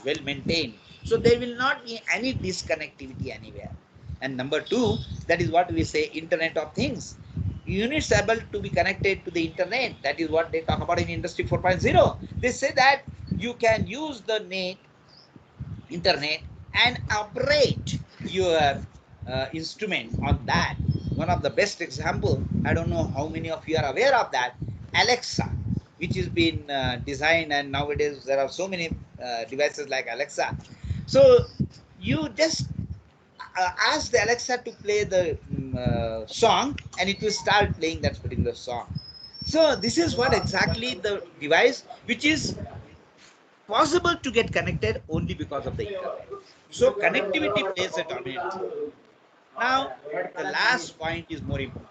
well maintained. So there will not be any disconnectivity anywhere. And number two, that is what we say Internet of Things. Units able to be connected to the internet. That is what they talk about in Industry 4.0. They say that you can use the net, internet, and operate your instrument on that. One of the best example, I don't know how many of you are aware of that, Alexa, which has been designed, and nowadays there are so many devices like Alexa. So you just ask the Alexa to play the song, and it will start playing that particular song. So this is what exactly the device which is possible to get connected only because of the internet. So connectivity plays a dominant role. Now, the last point is more important.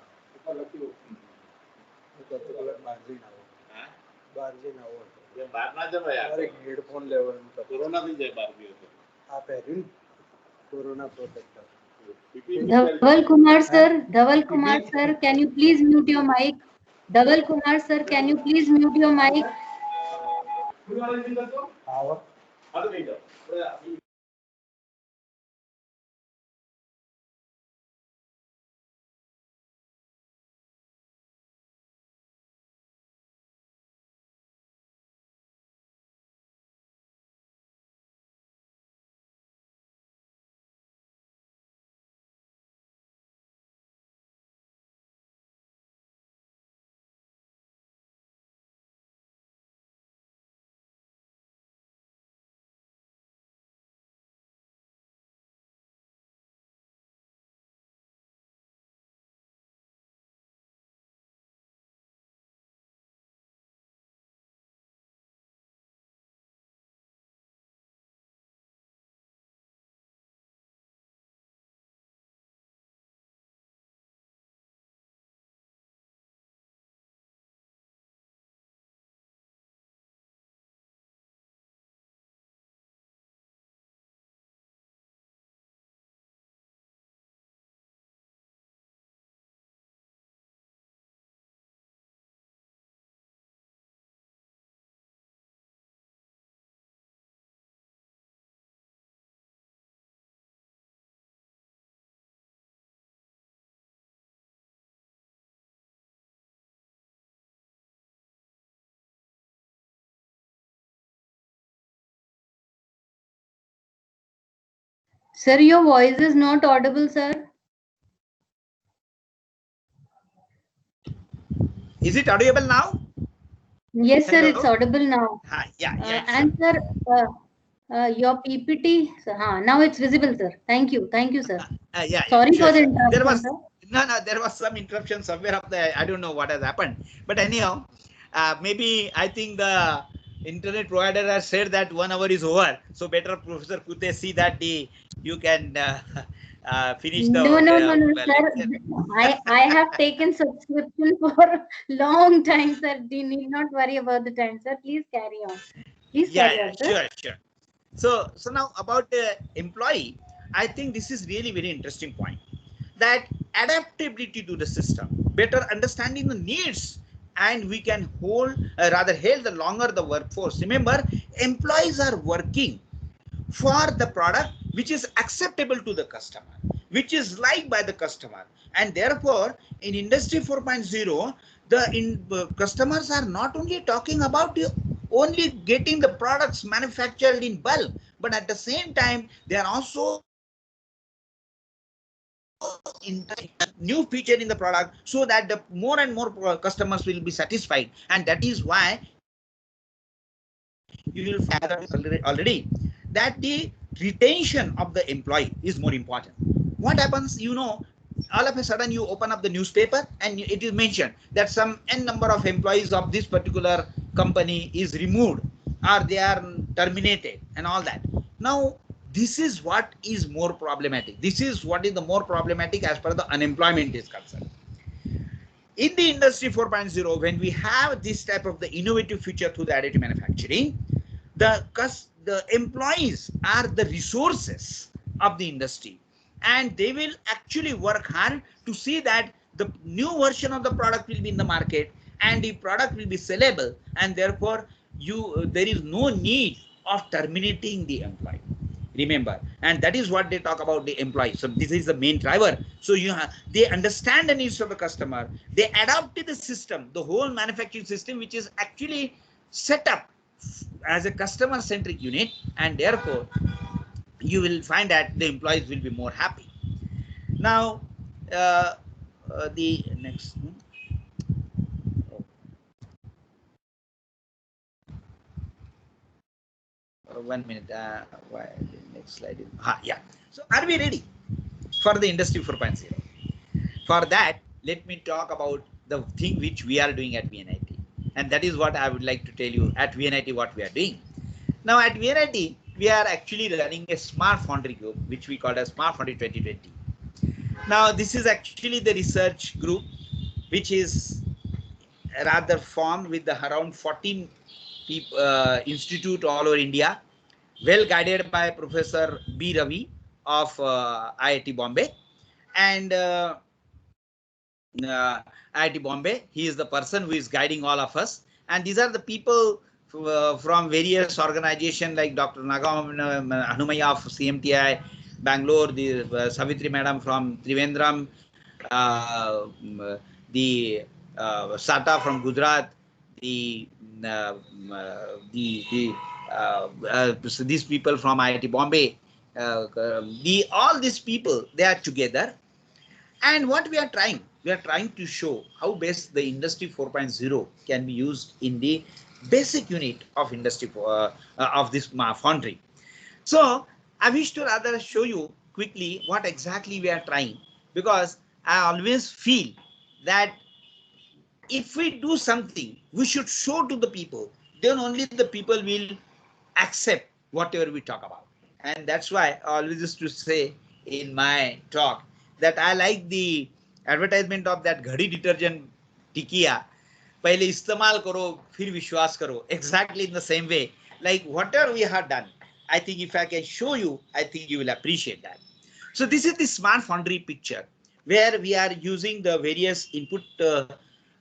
Headphone level corona भी जाए बाहर भी होते आप है corona protector Dhaval Kumar sir, Dhaval Kumar sir, can you please mute your mic? Dhaval Kumar sir, can you please mute your mic? Sir, your voice is not audible, sir. Is it audible now? Yes, sir, Hello? it's audible now. Yeah, And sure. sir, your PPT, now it's visible, sir. Thank you, sir. Yeah, Sorry sure, for the sure. interruption, sir. There was some interruption somewhere of the, I don't know what has happened. But anyhow, maybe I think the internet provider has said that 1 hour is over. So better Professor Kute see that you can finish the No, lecture. sir. I have taken subscription for a long time, sir. You need not worry about the time, sir. Please carry on. Yeah, Sir. sure. So now about the employee, I think this is really very interesting point, that adaptability to the system, better understanding the needs, and we can rather hold the longer the workforce. Remember, employees are working for the product which is acceptable to the customer, which is liked by the customer, and therefore in Industry 4.0, customers are not only talking about only getting the products manufactured in bulk, but at the same time they are also in new feature in the product, so that the more and more customers will be satisfied. And that is why you will find already that the retention of the employee is more important. What happens, all of a sudden you open up the newspaper and it is mentioned that some n number of employees of this particular company is removed, or they are terminated and all that. Now this is what is more problematic. This is what is the more problematic as per the unemployment is concerned. In the Industry 4.0, when we have this type of the innovative feature through the additive manufacturing, the employees are the resources of the industry, and they will actually work hard to see that the new version of the product will be in the market and the product will be sellable, and therefore there is no need of terminating the employee. Remember, and that is what they talk about the employee. So this is the main driver. So they understand the needs of the customer. They adopted the system, the whole manufacturing system, which is actually set up as a customer-centric unit, and therefore you will find that the employees will be more happy. Now, the next. 1 minute. Why next slide? Yeah. So are we ready for the industry 4.0? For that, let me talk about the thing which we are doing at VNIT, and that is what I would like to tell you at VNIT what we are doing. Now at VNIT, we are actually running a Smart Foundry group, which we call as Smart Foundry 2020. Now this is actually the research group, which is rather formed with around 14 institute all over India, well guided by Professor B. Ravi of IIT Bombay. And IIT Bombay, he is the person who is guiding all of us. And these are the people from various organizations like Dr. Nagam Hanumaya of CMTI Bangalore, the Savitri Madam from Trivandrum, the Sata from Gujarat, these people from IIT Bombay, all these people, they are together. And what we are trying to show how best the industry 4.0 can be used in the basic unit of industry of this foundry. So I wish to rather show you quickly what exactly we are trying, because I always feel that if we do something, we should show to the people, then only the people will accept whatever we talk about. And that's why I always used to say in my talk that I like the advertisement of that ghadi detergent Tikia. Pehle istemal karo, fir vishwas karo. Exactly in the same way, like whatever we have done, I think if I can show you, I think you will appreciate that. So this is the Smart Foundry picture, where we are using the various input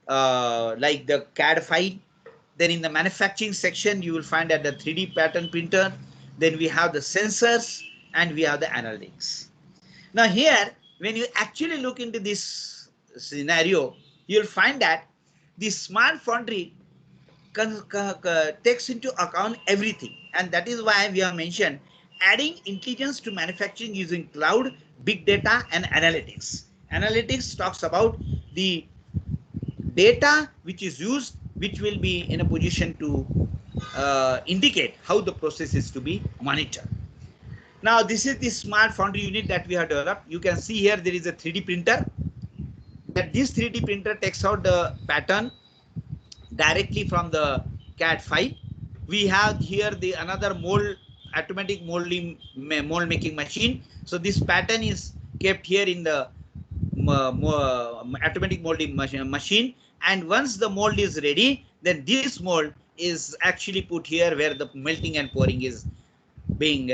like the CAD file. Then in the manufacturing section, you will find that the 3D pattern printer. Then we have the sensors and we have the analytics. Now here, when you actually look into this scenario, you'll find that the Smart Foundry takes into account everything. And that is why we have mentioned adding intelligence to manufacturing using cloud, big data, and analytics. Analytics talks about the data which is used, which will be in a position to indicate how the process is to be monitored. Now this is the Smart Foundry unit that we have developed. You can see here there is a 3D printer. That this 3D printer takes out the pattern directly from the CAD file. We have here the another mold, automatic mold making machine. So this pattern is kept here in the automatic molding machine, and once the mold is ready, then this mold is actually put here where the melting and pouring is being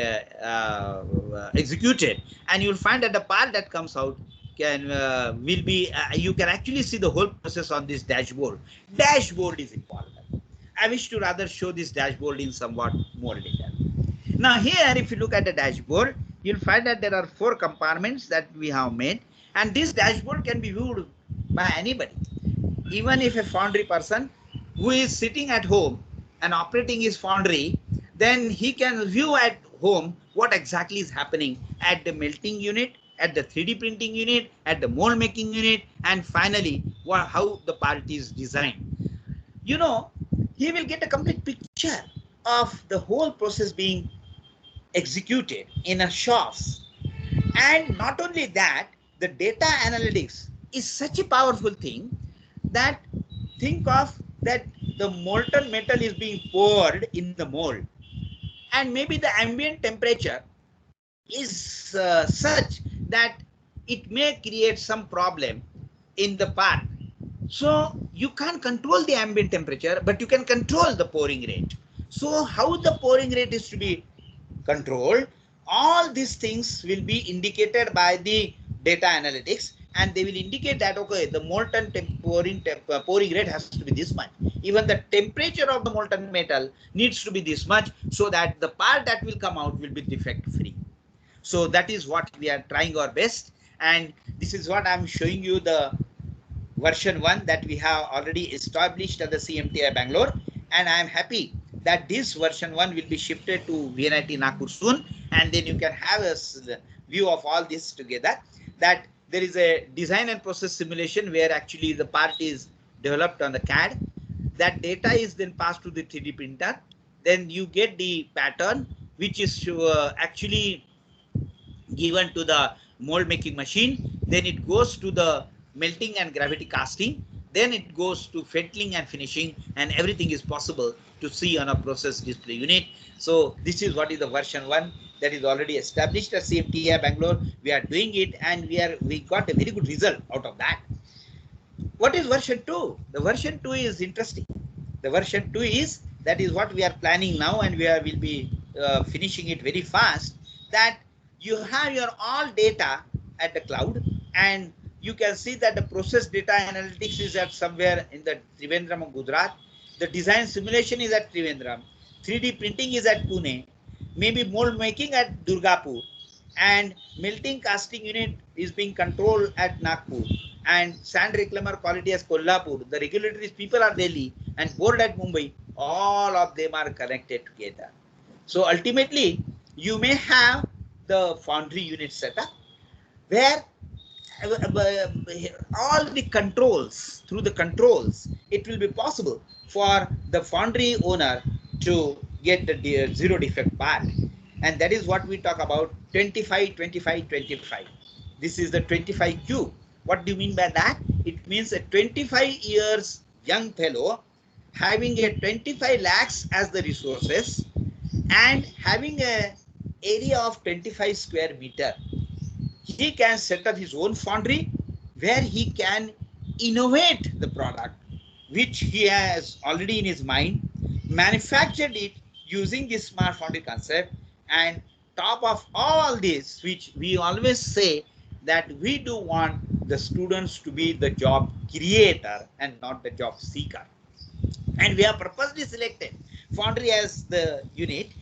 executed, and you'll find that the part that comes out will be you can actually see the whole process on this dashboard. Dashboard is important. I wish to rather show this dashboard in somewhat more detail. Now here, if you look at the dashboard, you'll find that there are 4 compartments that we have made, and this dashboard can be viewed by anybody. Even if a foundry person who is sitting at home and operating his foundry, then he can view at home what exactly is happening at the melting unit, at the 3D printing unit, at the mold making unit, and finally how the part is designed. You know, he will get a complete picture of the whole process being executed in a shops. And not only that, the data analytics is such a powerful thing that think of that the molten metal is being poured in the mold, and maybe the ambient temperature is such that it may create some problem in the part. So you can't control the ambient temperature, but you can control the pouring rate. So how the pouring rate is to be controlled, all these things will be indicated by the data analytics, and they will indicate that, okay, the molten pouring rate has to be this much. Even the temperature of the molten metal needs to be this much, so that the part that will come out will be defect free. So that is what we are trying our best, and this is what I'm showing you, the version 1 that we have already established at the CMTI Bangalore, and I am happy that this version 1 will be shifted to VNIT Nagpur soon, and then you can have a view of all this together, that there is a design and process simulation where actually the part is developed on the CAD. That data is then passed to the 3D printer. Then you get the pattern, which is actually given to the mold making machine. Then it goes to the melting and gravity casting. Then it goes to fettling and finishing, and everything is possible to see on a process display unit. So this is what is the version 1 that is already established at CMTI Bangalore. We are doing it, and we got a very good result out of that. What is version 2? The version 2 is interesting. The version 2 is, that is what we are planning now, and will be finishing it very fast, that you have your all data at the cloud, and you can see that the process data analytics is at somewhere in the Trivandrum, Gujarat. The design simulation is at Trivandrum. 3D printing is at Pune. Maybe mold making at Durgapur. And melting casting unit is being controlled at Nagpur. And sand reclaimer quality as Kolhapur. The regulatory people are Delhi, and board at Mumbai. All of them are connected together. So ultimately, you may have the foundry unit setup where all the controls, through the controls, it will be possible for the foundry owner to get the zero defect part. And that is what we talk about 25, 25, 25. This is the 25Q. What do you mean by that? It means a 25 years young fellow having a 25 lakhs as the resources and having a area of 25 square meter. He can set up his own foundry where he can innovate the product which he has already in his mind, manufactured it using this smart foundry concept, and top of all this, which we always say that we do want the students to be the job creator and not the job seeker. And we have purposely selected foundry as the unit,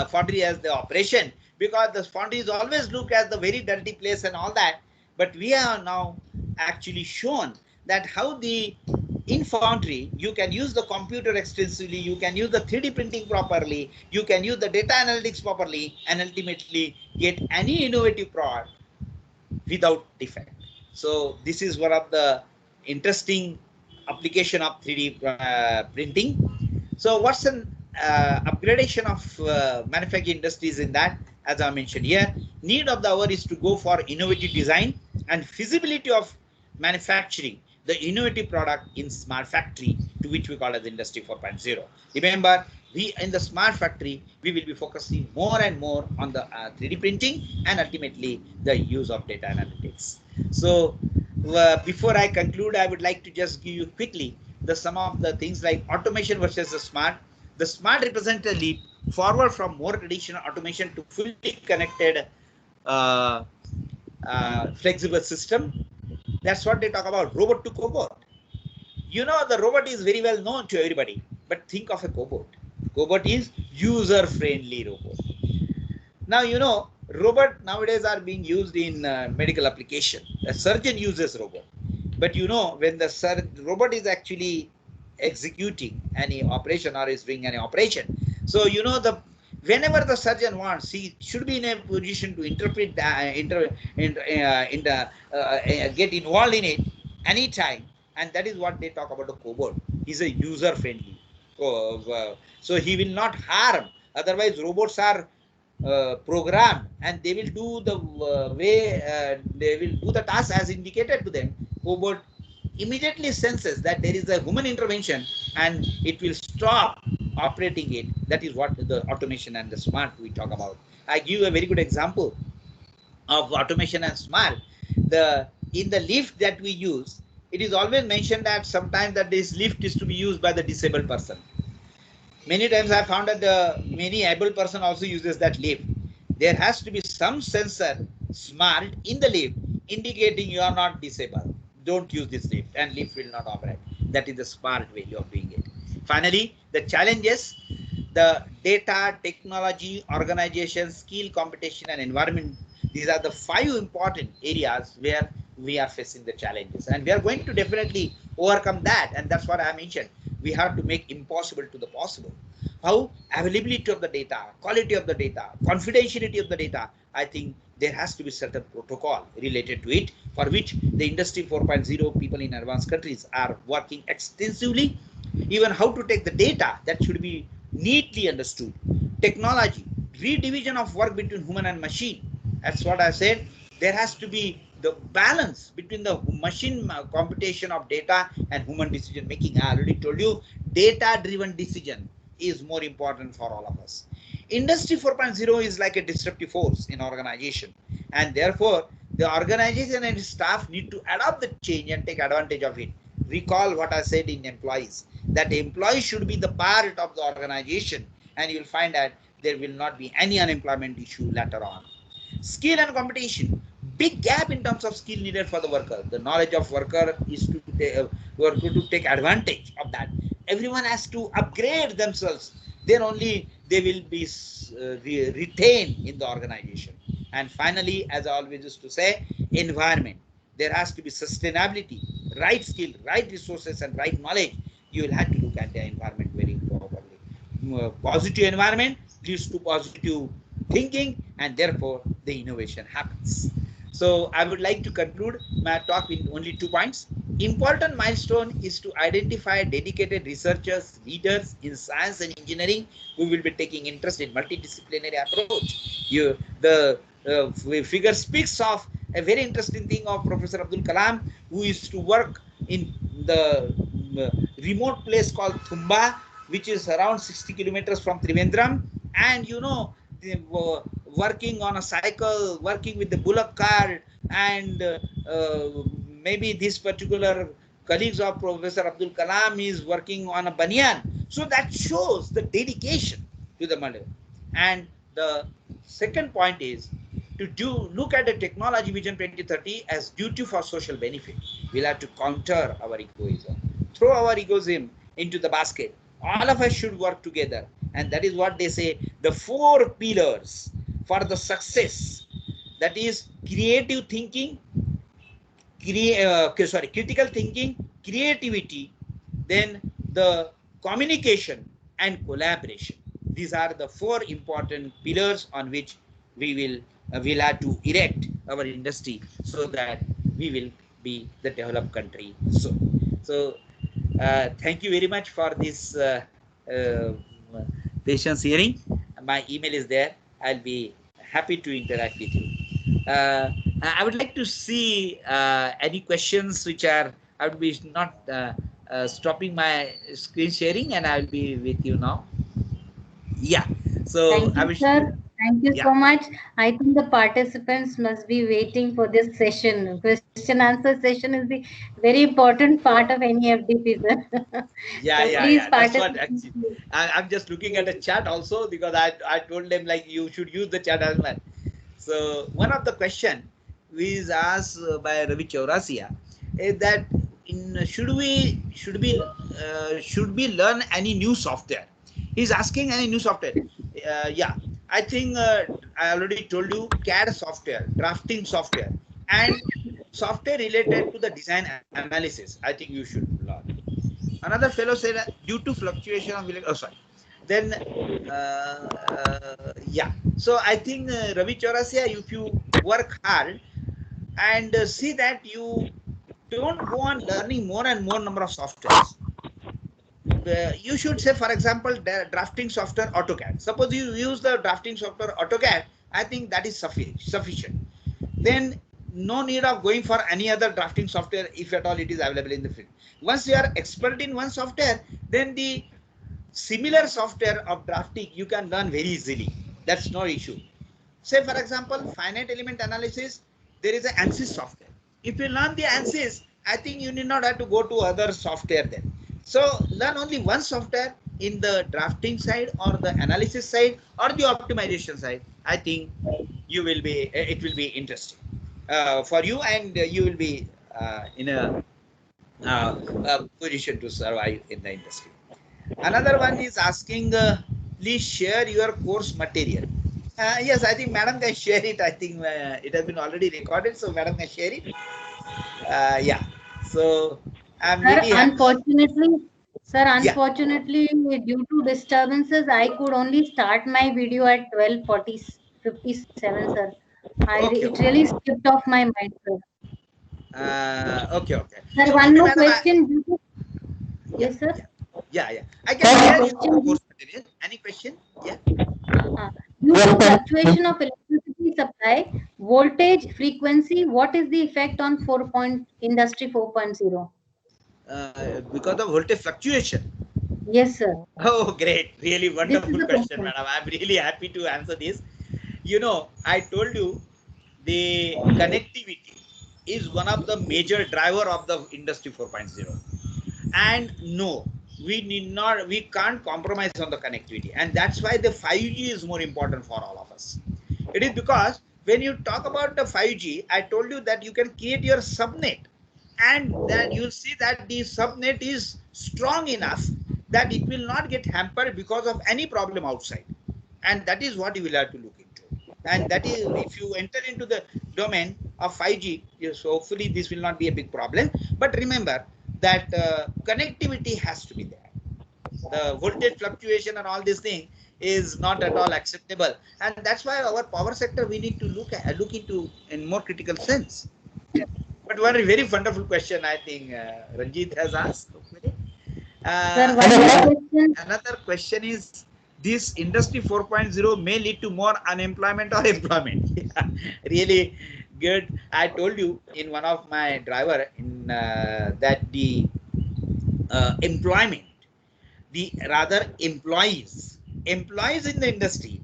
foundry as the operation, because the foundry is always looked as the very dirty place and all that. But we have now actually shown that how in foundry you can use the computer extensively, you can use the 3D printing properly, you can use the data analytics properly, and ultimately get any innovative product without defect. So this is one of the interesting application of 3D printing. So what's an upgradation of manufacturing industries in that? As I mentioned here, need of the hour is to go for innovative design and feasibility of manufacturing the innovative product in smart factory, to which we call as Industry 4.0. Remember, we in the smart factory, we will be focusing more and more on the 3D printing and ultimately the use of data analytics. So before I conclude, I would like to just give you quickly some of the things like automation versus the smart. The smart represents a leap forward from more traditional automation to fully connected flexible system. That's what they talk about, robot to cobot. You know, the robot is very well known to everybody, but think of a cobot. Cobot is user-friendly robot. Now, you know, robot nowadays are being used in medical application. A surgeon uses robot. But you know, when the robot is actually executing any operation or is doing any operation, so you know, whenever the surgeon wants, he should be in a position to interpret, get involved in it anytime. And that is what they talk about the cobot. He's a user-friendly. So he will not harm. Otherwise, robots are programmed and they will do the they will do the task as indicated to them. Cobot immediately senses that there is a human intervention and it will stop operating it. That is what the automation and the smart we talk about. I give a very good example of automation and smart. In the lift that we use, it is always mentioned that sometimes that this lift is to be used by the disabled person. Many times I found that many able person also uses that lift. There has to be some sensor smart in the lift. indicating you are not disabled. Don't use this lift and lift will not operate. That is the smart way of doing it. Finally, the challenges, the data, technology, organization, skill, competition, and environment. These are the 5 important areas where we are facing the challenges, and we are going to definitely overcome that. And that's what I mentioned. We have to make impossible to the possible. How? Availability of the data, quality of the data, confidentiality of the data. I think there has to be certain protocol related to it, for which the industry 4.0 people in advanced countries are working extensively. Even how to take the data, that should be neatly understood. Technology, redivision of work between human and machine. That's what I said. There has to be the balance between the machine computation of data and human decision making. I already told you, data driven decision is more important for all of us. Industry 4.0 is like a disruptive force in organization, and therefore the organization and staff need to adopt the change and take advantage of it. Recall what I said in employees, that employees should be the part of the organization, and you will find that there will not be any unemployment issue later on. Skill and competition, big gap in terms of skill needed for the worker. The knowledge of worker is to take advantage of that. Everyone has to upgrade themselves, then only they will be retained in the organization. And finally, as I always used to say, environment. There has to be sustainability, right skill, right resources, and right knowledge. You will have to look at the environment very properly. Positive environment leads to positive thinking, and therefore the innovation happens. So I would like to conclude my talk with only 2 points. Important milestone is to identify dedicated researchers, leaders in science and engineering who will be taking interest in multidisciplinary approach. The figure speaks of a very interesting thing of Professor Abdul Kalam, who used to work in the remote place called Thumba, which is around 60 kilometers from Trivandrum, and working on a cycle, working with the bullock cart, and maybe this particular colleagues of Professor Abdul Kalam is working on a banyan. So that shows the dedication to the mother. And the second point is to look at the technology vision 2030 as duty for social benefit. We'll have to counter our egoism, throw our egoism into the basket. All of us should work together, and that is what they say, the 4 pillars for the success. That is creative thinking, critical thinking, creativity, then the communication and collaboration. These are the 4 important pillars on which we will have to erect our industry, so that we will be the developed country soon. So thank you very much for this patience hearing. My email is there. I'll be happy to interact with you. I would like to see any questions which are, I would be not stopping my screen sharing, and I'll be with you now. Yeah. So thank you, sir. Thank you so much. I think the participants must be waiting for this session. Question answer session is the very important part of any FDP, sir. Yeah. That's what actually. I'm just looking at the chat also, because I told them like you should use the chat as well. So one of the question is asked by Ravi Chaurasia is that should we learn any new software? He's asking any new software. Yeah, I think I already told you, CAD software, drafting software, and software related to the design analysis. I think you should learn. Another fellow said that due to fluctuation of then yeah. So I think Ravi Chaurasia, if you work hard and see that you don't go on learning more and more number of softwares. You should say, for example, the drafting software AutoCAD. Suppose you use the drafting software AutoCAD, I think that is sufficient. Then no need of going for any other drafting software if at all it is available in the field. Once you are expert in one software, then the similar software of drafting you can learn very easily. That's no issue. Say, for example, finite element analysis, there is an ANSYS software. If you learn the ANSYS, I think you need not have to go to other software then. So learn only one software in the drafting side or the analysis side or the optimization side. I think it will be interesting. for you, and you will be in a position to survive in the industry. Another one is asking, please share your course material. Yes, I think Madam can share it. I think it has been already recorded, so Madam can share it. Yeah. So I'm Sir, really happy. Yeah. unfortunately, due to disturbances, I could only start my video at 12:57, sir. Okay. It really skipped off my mind, sir. Okay. Okay. Sir, So one maybe more Madam, question. yeah, Yes, sir. yeah, yeah. I can Sir, share you the question. course material. Any question? Yeah. Due to fluctuation of electricity supply, voltage, frequency, what is the effect on Industry 4.0? Because of voltage fluctuation. Yes, sir. Oh, great. Really This is wonderful the question, question. Madam. I'm really happy to answer this. I told you the connectivity is one of the major driver of the industry 4.0. And no, we can't compromise on the connectivity. And that's why the 5G is more important for all of us. It is because when you talk about the 5G, I told you that you can create your subnet, and then you'll see that the subnet is strong enough that it will not get hampered because of any problem outside. And that is what you will have to look into. And that is, if you enter into the domain of 5G, yes, hopefully this will not be a big problem. But remember that connectivity has to be there. The voltage fluctuation and all this thing is not at all acceptable, and that's why our power sector we need to look into in more critical sense. But one very wonderful question, I think Ranjit has asked. Sir, one more question. Another question is, this industry 4.0 may lead to more unemployment or employment. Really good. I told you in one of my driver in that the employment, the rather employees in the industry,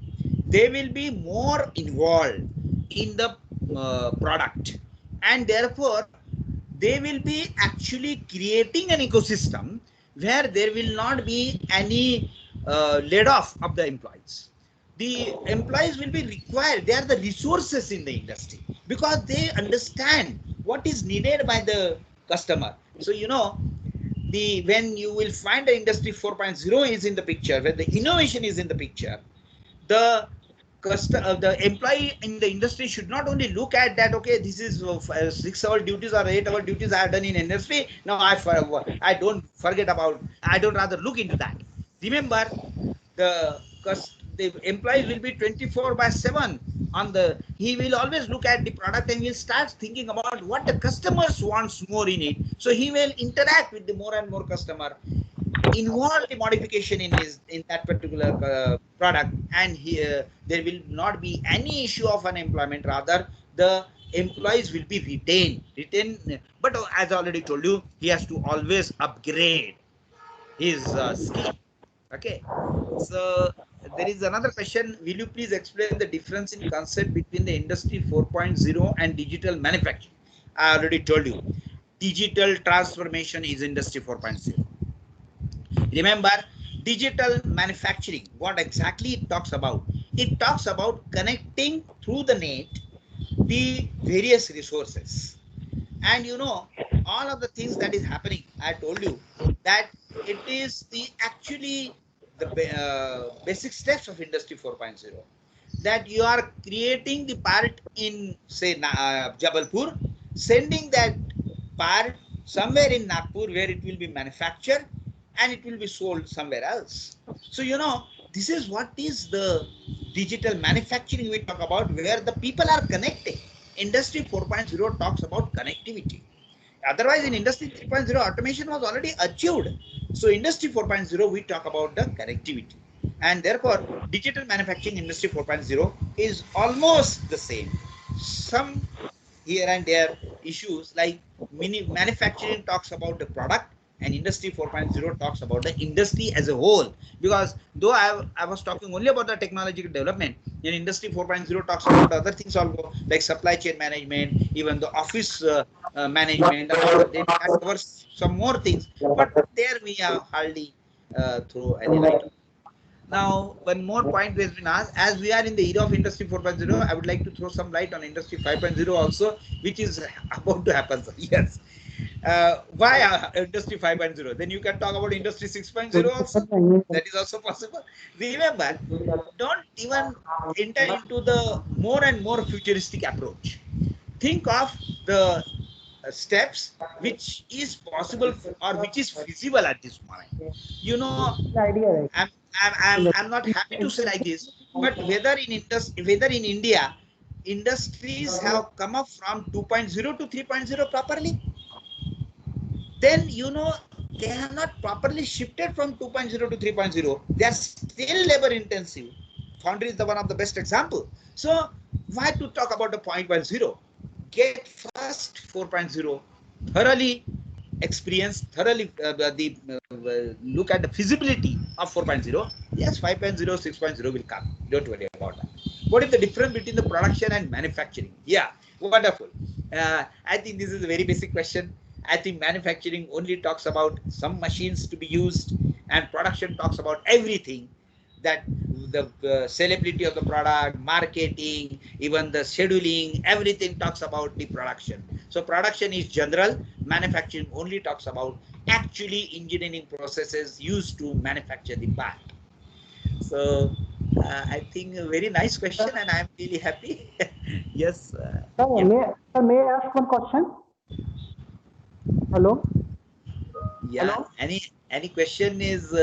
they will be more involved in the product, and therefore they will be actually creating an ecosystem where there will not be any laid off of the employees. The employees will be required, they are the resources in the industry because they understand what is needed by the customer. So the when you will find the industry 4.0 is in the picture, where the innovation is in the picture, the the employee in the industry should not only look at that, okay, this is 6-hour duties or 8-hour duties I have done in industry, now I don't forget about, I don't rather look into that. Remember, the the employee will be 24/7 on the, he will always look at the product and will start thinking about what the customers wants more in it, so he will interact with the more and more customer, involve the modification in his in that particular product, and here there will not be any issue of unemployment, rather the employees will be retained. But as I already told you, he has to always upgrade his skill. Okay, so there is another question, will you please explain the difference in concept between the industry 4.0 and digital manufacturing? I already told you, digital transformation is industry 4.0. Remember, digital manufacturing, what exactly it talks about? It talks about connecting through the net the various resources. And all of the things that is happening, I told you that it is the actually the basic steps of industry 4.0, that you are creating the part in, say, Jabalpur, sending that part somewhere in Nagpur where it will be manufactured and it will be sold somewhere else. So this is what is the digital manufacturing we talk about, where the people are connecting. Industry 4.0 talks about connectivity. Otherwise, in Industry 3.0, automation was already achieved. So Industry 4.0, we talk about the connectivity. And therefore, digital manufacturing Industry 4.0 is almost the same. Some here and there issues, like manufacturing talks about the product, and Industry 4.0 talks about the industry as a whole. Because though I was talking only about the technological development, in Industry 4.0 talks about other things also, like supply chain management, even the office management, that covers some more things. But there we have hardly throw any light on. Now, one more point has been asked. As we are in the era of Industry 4.0, I would like to throw some light on Industry 5.0 also, which is about to happen. Yes. Why Industry 5.0? Then you can talk about Industry 6.0 also. That is also possible. Remember, don't even enter into the more and more futuristic approach. Think of the steps which is possible or which is feasible at this moment. You know, I'm not happy to say like this, but whether in India, industries have come up from 2.0 to 3.0 properly, then they have not properly shifted from 2.0 to 3.0. They are still labor intensive. Foundry is the one of the best example. So why to talk about the 0.10? Get first 4.0 thoroughly experience, thoroughly look at the feasibility of 4.0. Yes, 5.0, 6.0 will come. Don't worry about that. What is the difference between the production and manufacturing? Yeah, wonderful. I think this is a very basic question. I think manufacturing only talks about some machines to be used, and production talks about everything. That the sellability of the product, marketing, even the scheduling, everything talks about the production. So production is general, manufacturing only talks about actually engineering processes used to manufacture the part. So I think a very nice question, and I'm really happy. Yes. Sir, may I ask one question? Hello? Yeah. Hello? Any question is...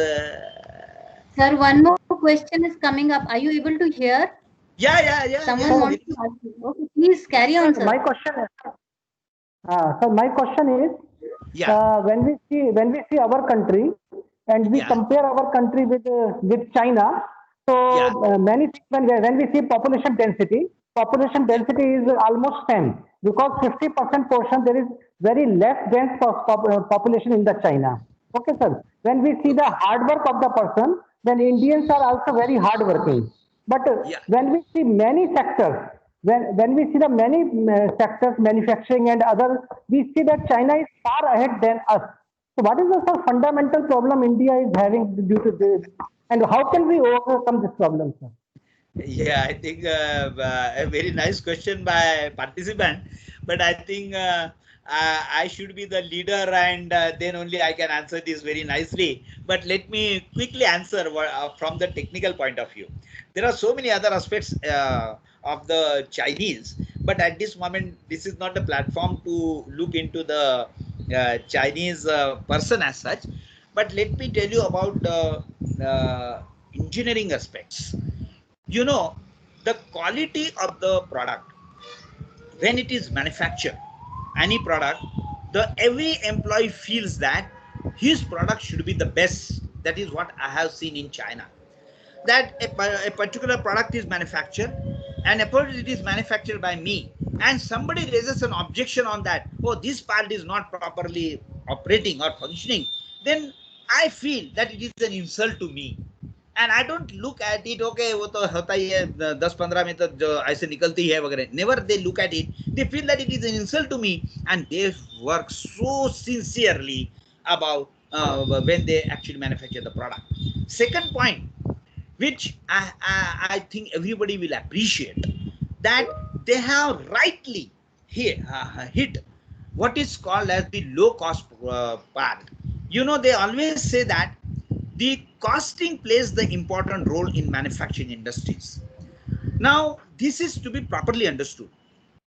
Sir, one more question is coming up. Are you able to hear? Yeah. Someone wants to ask you. Okay, please carry on, sir. My question is, when we see our country and we compare our country with China, so many things when we see population density is almost same, because 50% portion there is very less dense population in the China. Okay, sir. When we see the hard work of the person, then Indians are also very hard working. But when we see many sectors, when we see the many sectors, manufacturing and others, we see that China is far ahead than us. So what is the fundamental problem India is having due to this, and how can we overcome this problem, sir? Yeah, I think a very nice question by participant, but I think I should be the leader, and then only I can answer this very nicely. But let me quickly answer from the technical point of view. There are so many other aspects of the Chinese, but at this moment, this is not the platform to look into the Chinese person as such. But let me tell you about the engineering aspects. The quality of the product, when it is manufactured, any product, every employee feels that his product should be the best. That is what I have seen in China. That a particular product is manufactured, and suppose it is manufactured by me, and somebody raises an objection on that, oh, this part is not properly operating or functioning, then I feel that it is an insult to me. And I don't look at it, okay, वो तो होता ही है 10-15 में तो जो ऐसे निकलती है वगैरह. Never they look at it. They feel that it is an insult to me, and they work so sincerely about when they actually manufacture the product. Second point, which I think everybody will appreciate, that they have rightly hit what is called as the low cost part. They always say that the costing plays the important role in manufacturing industries. Now, this is to be properly understood.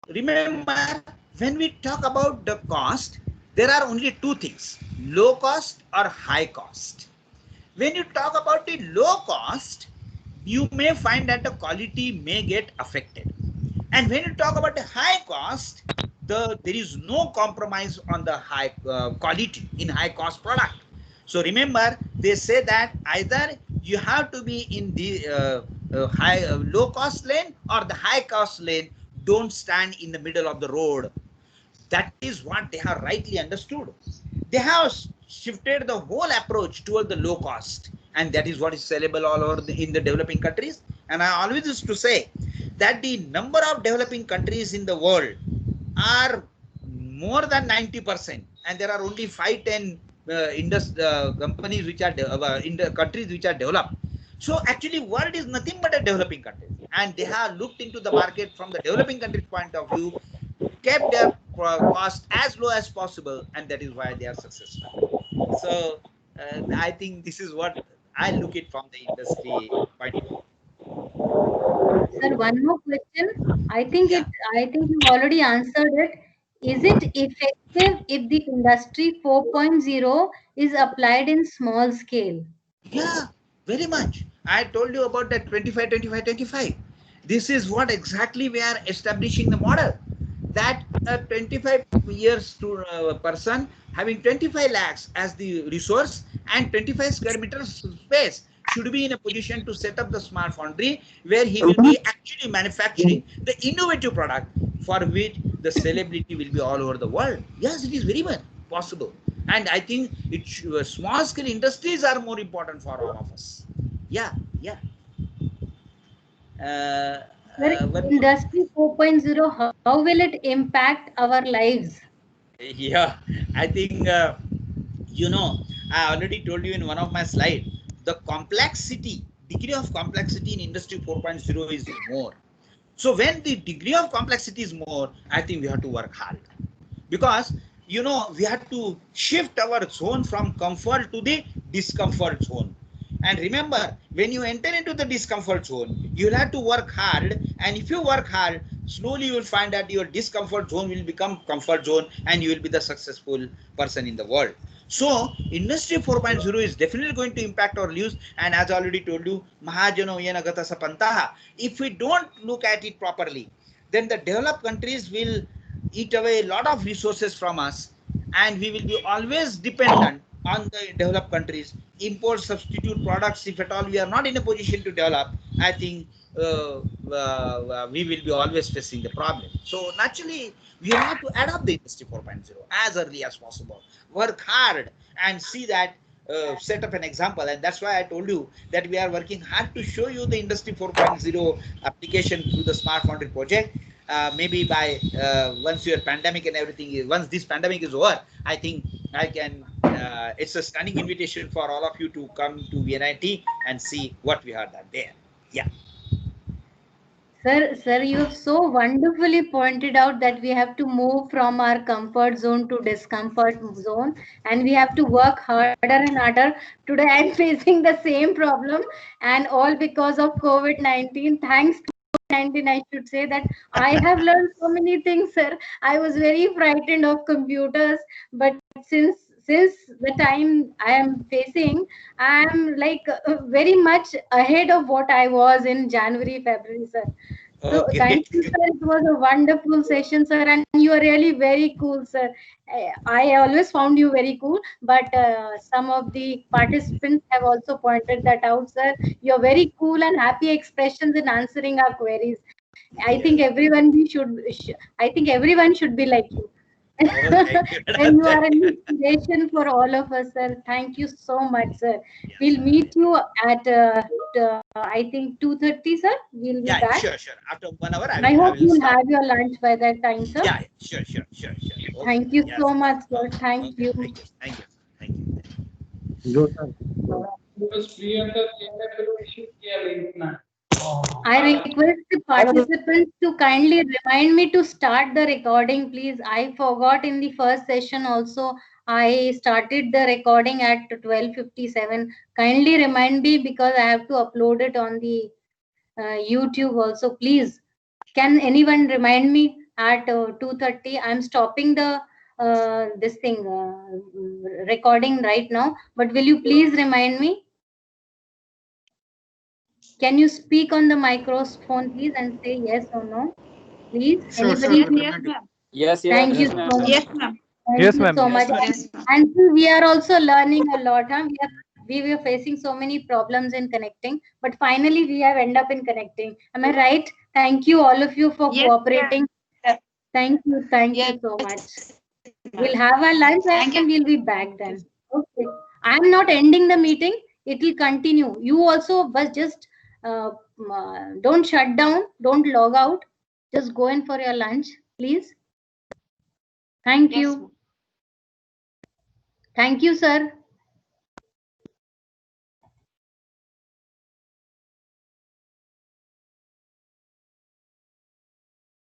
Remember, when we talk about the cost, there are only two things: low cost or high cost. When you talk about the low cost, you may find that the quality may get affected. And when you talk about the high cost, there is no compromise on the high quality in high cost product. So remember, they say that either you have to be in the low cost lane or the high cost lane. Don't stand in the middle of the road. That is what they have rightly understood. They have shifted the whole approach toward the low cost, and that is what is sellable all over in the developing countries. And I always used to say that the number of developing countries in the world are more than 90%, and there are only 5-10 companies which are in the countries which are developed. So actually world is nothing but a developing country, and they have looked into the market from the developing country point of view, kept their cost as low as possible, and that is why they are successful. So I think this is what I look at from the industry point of view. Sir, one more question. I think Yeah. you already answered it. Is it effective if the industry 4.0 is applied in small scale? Yeah, very much. I told you about that 25, 25, 25. This is what exactly we are establishing the model. That a 25 years to person having 25 lakhs as the resource and 25 square meters space should be in a position to set up the smart foundry where he will be actually manufacturing the innovative product for which the celebrity will be all over the world. Yes, it is very much possible. And I think small scale industries are more important for all of us. Yeah, yeah. Uh, Sir, one more. industry 4.0, how will it impact our lives? Yeah, I think I already told you in one of my slides, the complexity, degree of complexity in industry 4.0 is more. So when the degree of complexity is more, I think we have to work hard, because we have to shift our zone from comfort to the discomfort zone. And remember, when you enter into the discomfort zone, you'll have to work hard, and if you work hard, slowly you will find that your discomfort zone will become comfort zone, and you will be the successful person in the world. So industry 4.0 is definitely going to impact our lives, and as I already told you, mahajano yenagata sapantaha, if we don't look at it properly, then the developed countries will eat away a lot of resources from us, and we will be always dependent on the developed countries, import substitute products. If at all we are not in a position to develop, I think we will be always facing the problem. So naturally we have to adopt the industry 4.0 as early as possible, work hard, and see that set up an example. And that's why I told you that we are working hard to show you the industry 4.0 application through the smart foundry project. Maybe by once your pandemic and everything is, once this pandemic is over, I think I can it's a stunning invitation for all of you to come to VNIT and see what we have done there. Yeah. Sir, you have so wonderfully pointed out that we have to move from our comfort zone to discomfort zone, and we have to work harder and harder. Today I'm facing the same problem, and all because of COVID-19. Thanks to COVID-19, I should say that I have learned so many things, sir. I was very frightened of computers, but since the time I am facing, I am like very much ahead of what I was in January, February, sir. So Okay. thank you, sir. It was a wonderful session, sir, and you are really very cool, sir. I always found you very cool, but some of the participants have also pointed that out, sir. Your very cool and happy expressions in answering our queries. I think Yes. I think everyone should be like you. Oh, thank you. And you are Thank an you. inspiration for all of us, sir. Thank you so much, sir. Yeah, We'll meet you at I think 2:30, sir. We'll be yeah, back. sure, sure. After 1 hour, I I hope will you'll start. have your lunch by that time, sir. Yeah, sure, sure, sure, sure. Okay. Thank you Yes. so much, sir. Okay. Thank Okay. you. Thank you. Thank you. Thank you. जो sir I request the participants to kindly remind me to start the recording, please. I forgot in the first session also. I started the recording at 12:57. Kindly remind me because I have to upload it on the YouTube also. Please, can anyone remind me at 2:30? I'm stopping the this thing recording right now. But will you please remind me? Can you speak on the microphone, please, and say yes or no? Please, Sure, sure. anybody? Yes, Please. ma'am. Thank you Yes, so ma'am. much. Yes, Thank you so much. ma'am. And we are also learning a lot. Huh? We were facing so many problems in connecting, but finally we have end up in connecting. Am I right? Thank you all of you for cooperating. Thank you so much. We'll have our lunch and we'll be back then. Okay. I'm not ending the meeting. It will continue. You also, but just don't shut down. Don't log out. Just go in for your lunch, please. Thank you. Thank you, sir.